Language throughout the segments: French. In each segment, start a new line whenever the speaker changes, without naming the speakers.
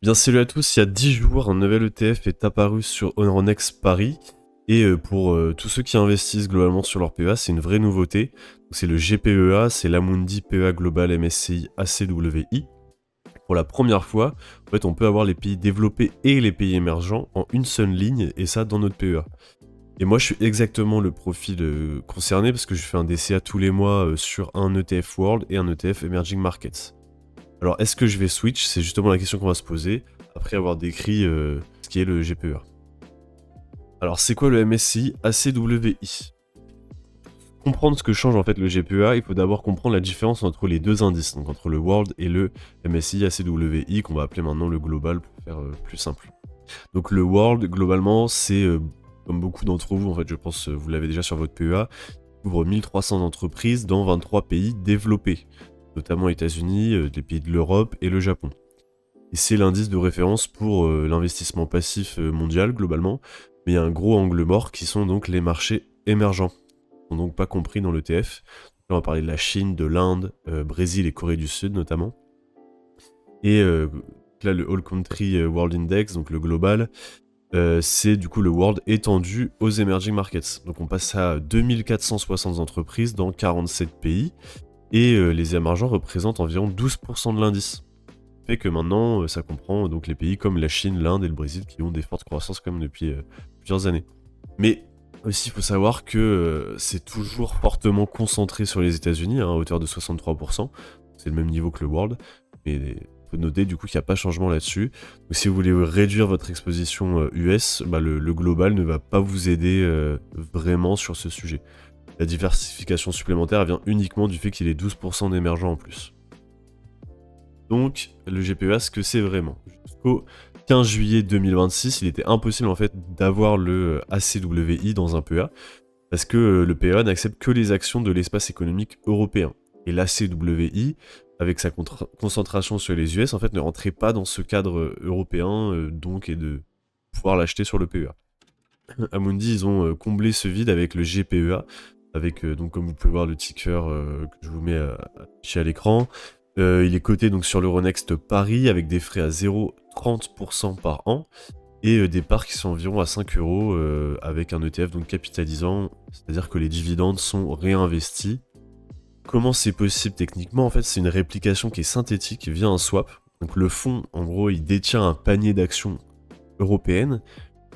Bien salut à tous, il y a 10 jours, un nouvel ETF est apparu sur Euronext Paris. Et pour tous ceux qui investissent globalement sur leur PEA, c'est une vraie nouveauté. Donc, c'est le GPEA, c'est l'Amundi PEA Global MSCI ACWI. Pour la première fois, en fait, on peut avoir les pays développés et les pays émergents en une seule ligne, et ça dans notre PEA. Et moi, je suis exactement le profil concerné parce que je fais un DCA tous les mois sur un ETF World et un ETF Emerging Markets. Alors, est-ce que je vais switch? C'est justement la question qu'on va se poser après avoir décrit ce qui est le GPEA. Alors, c'est quoi le MSCI ACWI? Pour comprendre ce que change en fait le GPEA, il faut d'abord comprendre la différence entre les deux indices, donc entre le World et le MSCI ACWI, qu'on va appeler maintenant le Global pour faire plus simple. Donc le World, globalement, c'est, comme beaucoup d'entre vous, en fait, je pense vous l'avez déjà sur votre PEA, couvre 1300 entreprises dans 23 pays développés, notamment États-Unis, les pays de l'Europe et le Japon. Et c'est l'indice de référence pour l'investissement passif mondial, globalement, mais il y a un gros angle mort qui sont donc les marchés émergents, qui sont donc pas compris dans l'ETF. Là, on va parler de la Chine, de l'Inde, Brésil et Corée du Sud notamment. Et là, le All Country World Index, donc le global, c'est du coup le World étendu aux emerging markets. Donc on passe à 2460 entreprises dans 47 pays, et les émergents représentent environ 12% de l'indice. Fait que maintenant, ça comprend donc les pays comme la Chine, l'Inde et le Brésil qui ont des fortes croissances quand même depuis plusieurs années. Mais aussi, il faut savoir que c'est toujours fortement concentré sur les États-Unis, à hauteur de 63%. C'est le même niveau que le World, mais il faut noter du coup qu'il n'y a pas de changement là-dessus. Donc si vous voulez réduire votre exposition US, bah, le global ne va pas vous aider vraiment sur ce sujet. La diversification supplémentaire vient uniquement du fait qu'il est 12% d'émergents en plus. Donc, le GPEA, ce que c'est vraiment. Jusqu'au 15 juillet 2026, il était impossible en fait d'avoir le ACWI dans un PEA, parce que le PEA n'accepte que les actions de l'espace économique européen. Et l'ACWI, avec sa concentration sur les US, en fait, ne rentrait pas dans ce cadre européen, donc, et de pouvoir l'acheter sur le PEA. Amundi, ils ont comblé ce vide avec le GPEA, avec, donc, comme vous pouvez voir, le ticker que je vous mets affiché à l'écran. Il est coté donc sur l'Euronext Paris avec des frais à 0,30% par an et des parts qui sont environ à 5 euros avec un ETF donc capitalisant, c'est-à-dire que les dividendes sont réinvestis. Comment c'est possible techniquement? En fait, c'est une réplication qui est synthétique via un swap. Donc le fonds, en gros, il détient un panier d'actions européennes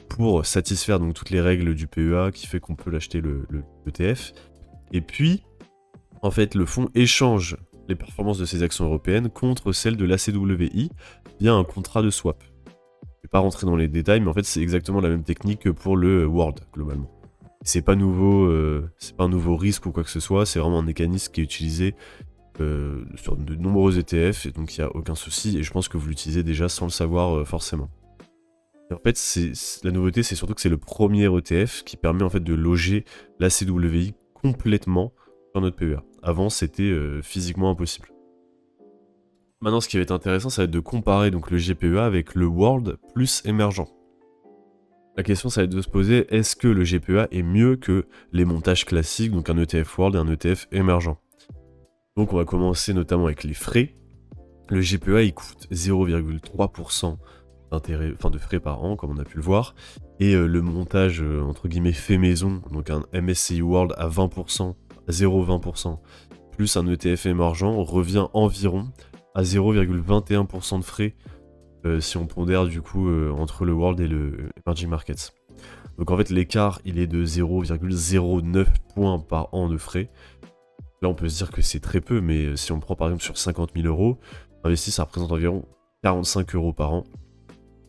pour satisfaire donc toutes les règles du PEA qui fait qu'on peut l'acheter le ETF. Et puis, en fait, le fonds échange les performances de ces actions européennes contre celles de l'ACWI via un contrat de swap. Je ne vais pas rentrer dans les détails, mais en fait c'est exactement la même technique que pour le World globalement. C'est pas nouveau, c'est pas un nouveau risque ou quoi que ce soit, c'est vraiment un mécanisme qui est utilisé sur de nombreux ETF, et donc il n'y a aucun souci, et je pense que vous l'utilisez déjà sans le savoir forcément. Et en fait, la nouveauté, c'est surtout que c'est le premier ETF qui permet en fait de loger l'ACWI complètement sur notre PEA. Avant, c'était physiquement impossible. Maintenant, ce qui va être intéressant, ça va être de comparer donc le GPEA avec le World plus émergent. La question, ça va être de se poser, est-ce que le GPEA est mieux que les montages classiques, donc un ETF World et un ETF émergent? Donc on va commencer notamment avec les frais. Le GPEA, il coûte 0,3% d'intérêt, enfin de frais par an, comme on a pu le voir. Et le montage, entre guillemets, fait maison, donc un MSCI World à 20%, à 0,20%, plus un ETF émergent, revient environ à 0,21% de frais si on pondère du coup entre le World et le Emerging Markets. Donc en fait l'écart il est de 0,09 points par an de frais. Là on peut se dire que c'est très peu, mais si on prend par exemple sur 50 000 euros, investi ça représente environ 45 euros par an.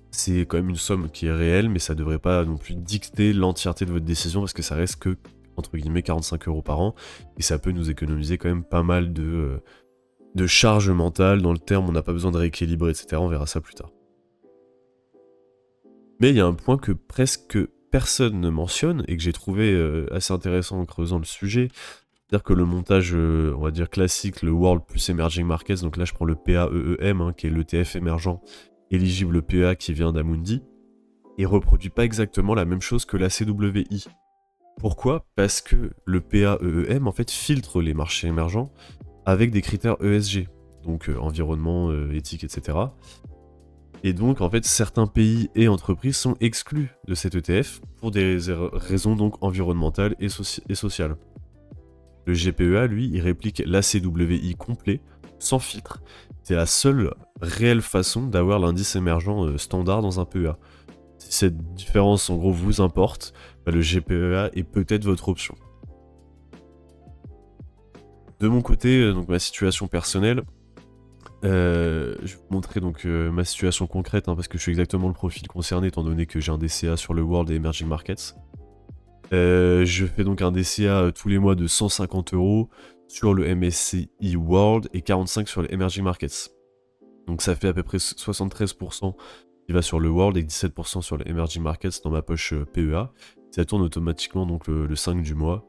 C'est quand même une somme qui est réelle, mais ça devrait pas non plus dicter l'entièreté de votre décision parce que ça reste que entre guillemets 45 euros par an et ça peut nous économiser quand même pas mal de charge mentale, dans le terme on n'a pas besoin de rééquilibrer, etc. On verra ça plus tard. Mais il y a un point que presque personne ne mentionne et que j'ai trouvé assez intéressant en creusant le sujet, c'est-à-dire que le montage, on va dire classique, le World plus Emerging Markets, donc là je prends le PAEEM, hein, qui est l'ETF émergent éligible PEA qui vient d'Amundi, et reproduit pas exactement la même chose que la CWI. Pourquoi? Parce que le PAEEM en fait filtre les marchés émergents avec des critères ESG, donc environnement, éthique, etc. Et donc en fait certains pays et entreprises sont exclus de cet ETF pour des raisons donc environnementales et sociales. Le GPEA, lui, il réplique l'ACWI complet, sans filtre. C'est la seule réelle façon d'avoir l'indice émergent standard dans un PEA. Si cette différence, en gros, vous importe, bah, le GPEA est peut-être votre option. De mon côté, donc ma situation personnelle, je vais vous montrer donc ma situation concrète, hein, parce que je suis exactement le profil concerné, étant donné que j'ai un DCA sur le World et Emerging Markets. Je fais donc un DCA tous les mois de 150 € sur le MSCI World et 45 sur les Emerging Markets. Donc ça fait à peu près 73% qui va sur le World et 17% sur les Emerging Markets dans ma poche PEA. Ça tourne automatiquement donc le 5 du mois.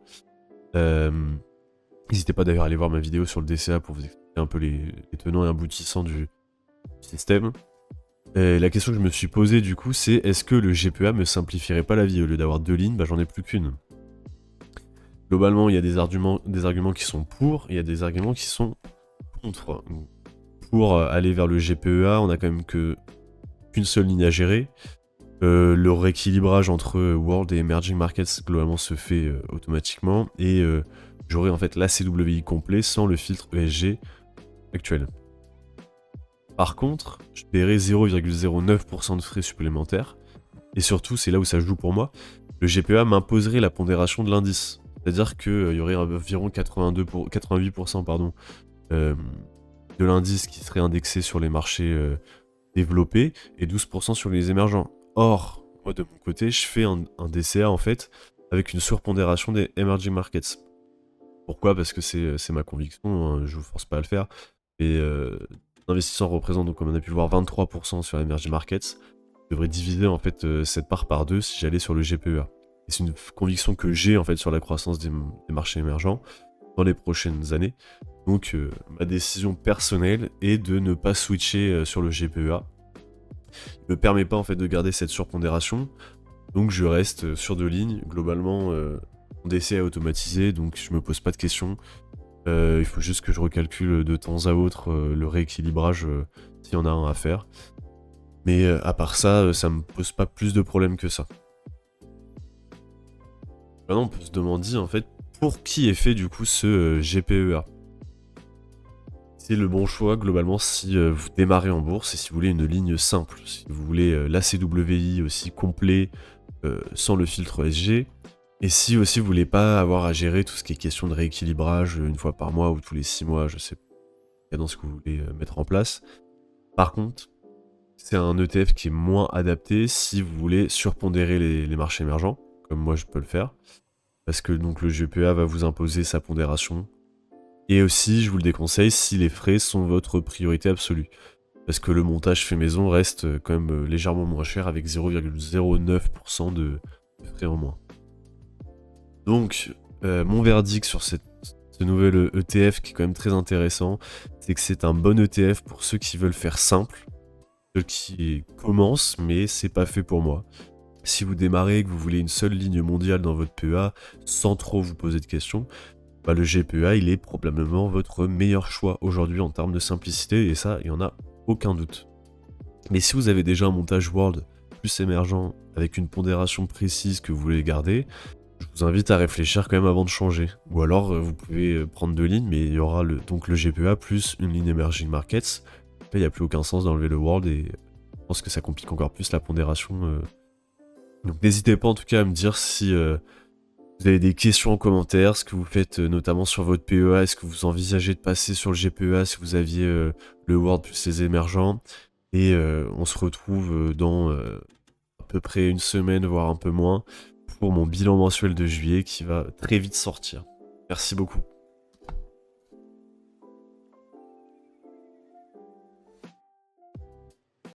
N'hésitez pas d'ailleurs à aller voir ma vidéo sur le DCA pour vous expliquer un peu les tenants et aboutissants du système. La question que je me suis posée du coup, c'est est-ce que le GPEA me simplifierait pas la vie? Au lieu d'avoir 2 lignes, bah, j'en ai plus qu'une. Globalement, il y a des arguments qui sont pour, et il y a des arguments qui sont contre. Pour aller vers le GPEA, on a quand même qu'une seule ligne à gérer. Le rééquilibrage entre World et Emerging Markets globalement se fait automatiquement, et j'aurai en fait l'ACWI complet sans le filtre ESG actuel. Par contre, je paierai 0,09% de frais supplémentaires, et surtout, c'est là où ça joue pour moi, le GPEA m'imposerait la pondération de l'indice. C'est-à-dire qu'il y aurait environ 88% de l'indice qui serait indexé sur les marchés développés et 12% sur les émergents. Or, moi de mon côté, je fais un DCA en fait avec une surpondération des emerging markets. Pourquoi? Parce que c'est ma conviction, hein, je vous force pas à le faire. Et l'investisseur représente, donc comme on a pu le voir, 23% sur les emerging markets. Je devrais diviser en fait cette part par 2 si j'allais sur le GPEA. Et c'est une conviction que j'ai en fait sur la croissance des marchés émergents dans les prochaines années. Donc ma décision personnelle est de ne pas switcher sur le GPEA. Il me permet pas en fait de garder cette surpondération, donc je reste sur 2 lignes. Globalement, mon DCA est automatisé, donc je me pose pas de questions. Il faut juste que je recalcule de temps à autre le rééquilibrage s'il y en a un à faire. Mais à part ça, ça me pose pas plus de problèmes que ça. Maintenant, on peut se demander en fait pour qui est fait du coup ce GPEA. C'est le bon choix globalement si vous démarrez en bourse et si vous voulez une ligne simple. Si vous voulez l'ACWI aussi complet sans le filtre ESG. Et si aussi vous voulez pas avoir à gérer tout ce qui est question de rééquilibrage une fois par mois ou tous les 6 mois, je sais pas dans ce que vous voulez mettre en place. Par contre, c'est un ETF qui est moins adapté si vous voulez surpondérer les marchés émergents, comme moi je peux le faire. Parce que donc le GPEA va vous imposer sa pondération. Et aussi, je vous le déconseille si les frais sont votre priorité absolue. Parce que le montage fait maison reste quand même légèrement moins cher avec 0,09% de frais en moins. Donc, mon verdict sur ce nouvel ETF qui est quand même très intéressant, c'est que c'est un bon ETF pour ceux qui veulent faire simple, ceux qui commencent, mais c'est pas fait pour moi. Si vous démarrez et que vous voulez une seule ligne mondiale dans votre PEA sans trop vous poser de questions, bah le GPEA il est probablement votre meilleur choix aujourd'hui en termes de simplicité, et ça, il n'y en a aucun doute. Mais si vous avez déjà un montage World plus émergent avec une pondération précise que vous voulez garder, je vous invite à réfléchir quand même avant de changer. Ou alors vous pouvez prendre 2 lignes, mais il y aura donc le GPEA plus une ligne Emerging Markets. Là, il n'y a plus aucun sens d'enlever le World et je pense que ça complique encore plus la pondération. Donc n'hésitez pas en tout cas à me dire si vous avez des questions en commentaire, ce que vous faites notamment sur votre PEA, est-ce que vous envisagez de passer sur le GPEA si vous aviez le World plus les émergents. Et on se retrouve dans à peu près une semaine, voire un peu moins, pour mon bilan mensuel de juillet qui va très vite sortir. Merci beaucoup.